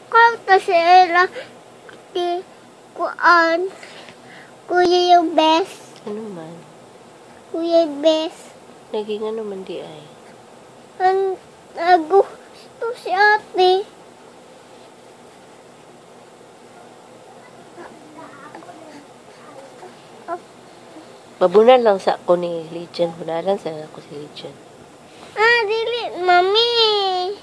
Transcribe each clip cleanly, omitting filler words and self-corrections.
Kauta sila. Kuya yung best. Ano man? Kuya yung best. Naging ano man di ay? Gusto si ate. Mabunal lang sa ako ni Legion. Bunalan sa ako si Legion. Dili, mami.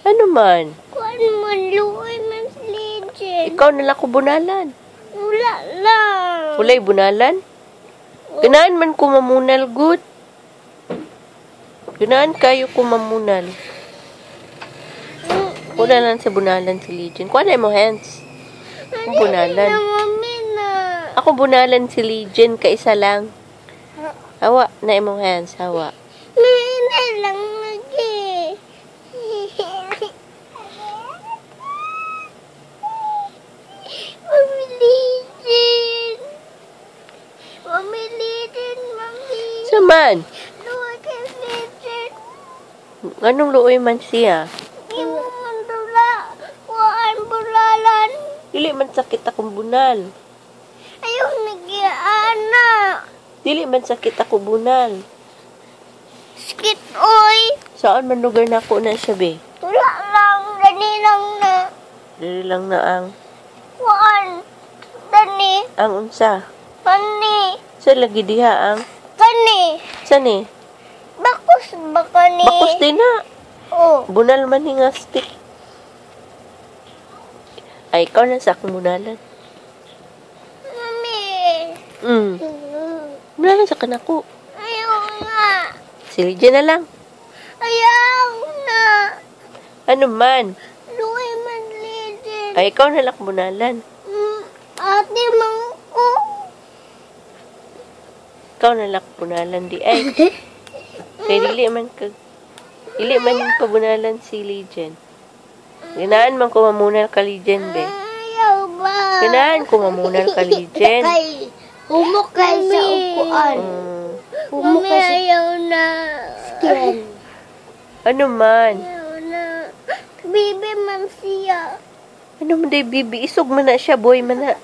Ano man? Kuan man, luoy man si Legend. Ikaw nalang ko bunalan. Wala lang. Walay bunalan? Ganaan man ko mamunal, good. Ganaan kayo ko mamunal. Bunalan sa bunalan si Legion. Kuha na mo hands. Ako bunalan. Mami na. Ako bunalan si Legion, kaisa lang. Hawa, na imong hands, hawa. Mina lang lagi. Mami Legend. Mami Legend, mami. Saman? Luoy kay Legend. Anong luoy man siya? Imo man dula. Kuan bulalan. Dili man sakit akong bunal. Ayaw nag-iana. Dili man sakit ako bunal. Skit, oy. Saan man lugar na ako na siya, be? Wala lang. Dani lang na. Dili lang na ang Dani. unsa. Kani. Sa lagi diha ang Kani. sani? Bakos ba kani? Bakos din na. Oh. Bunal man ni nga stick. Ay, ikaw na sa akong bunalan. Mami. Bunalan sa kanako. Ayaw nga. Si Lydia na lang. Ayaw na. Ano man? Luoy man Legend. Ay, ikaw na lang bunalan. Ate mangko. Ikaw na lang bunalan di ay. Kay dili man yung pabunalan si Legion. Ganaan man ko mamunal ka Legion, be. Ayaw ba? Ganaan ko mamunal ka Legion. Humok kay sa upuan. Humok kay sa ayaw na. Skin. Ano man? Ayaw na. Bibi man siya. Ano man day, bibi? Isog man na siya, boy man na.